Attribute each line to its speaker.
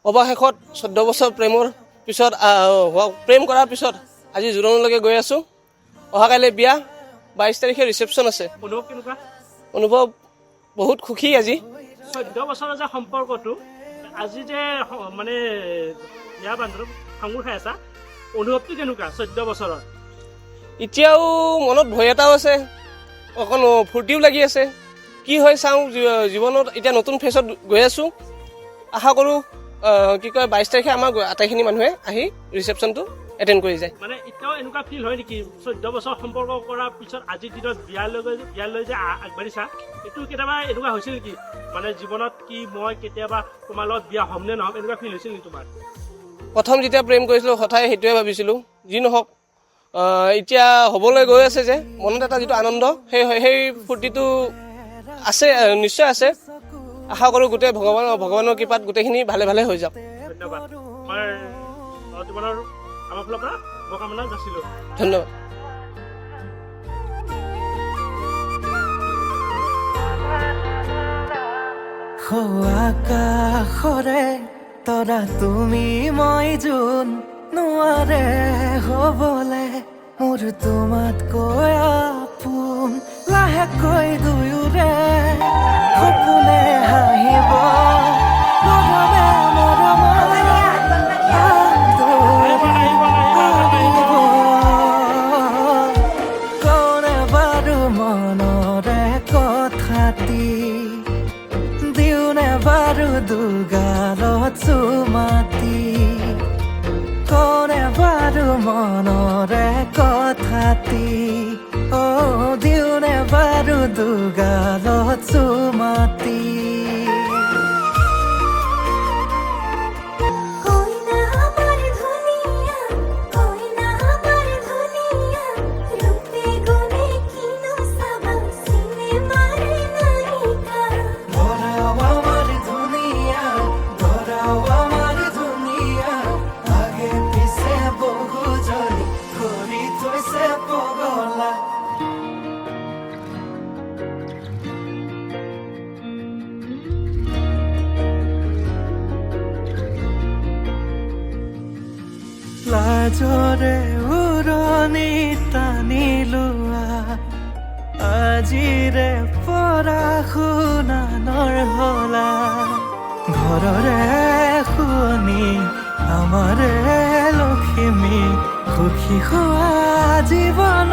Speaker 1: অৱশেষত 14 বছৰ প্ৰেমৰ পিছত প্ৰেম কৰাৰ পিছত আজি জোৰণলৈকে গৈ আছোঁ। অহাকাইলৈ বিয়া, 22 তাৰিখে ৰিচেপশ্যন আছে।
Speaker 2: অনুভৱ কেনেকুৱা?
Speaker 1: অনুভৱ বহুত সুখী আজি।
Speaker 2: 14 বছৰৰ যে সম্পৰ্কটো আজি যে মানে বিয়া বান্ধৱীৰ সাঙুৰ খাই আছা, অনুভৱটো কেনেকুৱা 14 বছৰত?
Speaker 1: এতিয়াও মনত ভয় এটাও আছে, অকণ ফূৰ্তিও লাগি আছে। কি হয় চাওঁ, জীৱনত এতিয়া নতুন ফেজত গৈ আছোঁ। আশা কৰোঁ 22 তাৰিখে আমাৰ আটাইখিনি মানুহে আহি ৰিচেপশ্যনটো এটেণ্ড কৰি যায়।
Speaker 2: মানে এতিয়াও এনেকুৱা ফিল হয় নেকি 14 বছৰ সম্পৰ্ক কৰাৰ পিছত আজিৰ দিনত বিয়ালৈ যে আগবাঢ়িছা, এইটো কেতিয়াবা এনেকুৱা হৈছিল নেকি মানে জীৱনত কি মই কেতিয়াবা তোমাৰ লগত বিয়া হ'ম নে নহ'ম, এনেকুৱা ফিল হৈছিল নেকি তোমাৰ?
Speaker 1: প্ৰথম যেতিয়া প্ৰেম কৰিছিলোঁ সদায় সেইটোৱে ভাবিছিলোঁ। যি নহওক এতিয়া হ'বলৈ গৈ আছে যে মনত এটা যিটো আনন্দ, সেই ফূৰ্তিটো আছে, নিশ্চয় আছে। আশা কৰোঁ গোটেই ভগৱানৰ কৃপাত গোটেইখিনি ভালে ভালে হৈ যাওক।
Speaker 2: ধন্যবাদ। মই জীৱনৰ আমাৰ ফালৰ পৰা শুভকামনা যাচিলোঁ।
Speaker 1: ধন্যবাদ।
Speaker 3: আকাশৰে তৰা তুমি মই যোন নোৱাৰে হ'বলে মোৰ তোমাতকৈ আপোন। লাহেকৈ দুয়োৰে সপোনে হাঁহিব মৰমে মৰমে কৌনে বাৰু মনৰে কথাটি দিওনে বাৰু দুগালত চুমাতি। কৌনে বাৰু মনৰে কথাটি দিওনে বাৰু দুগালত চুমাতি। লাজৰে উৰণি টানি লোৱা আজিৰে পৰা শুনানৰ হলা। ঘৰৰে শুৱনি আমাৰে লখিমী সুখী হোৱা জীৱন।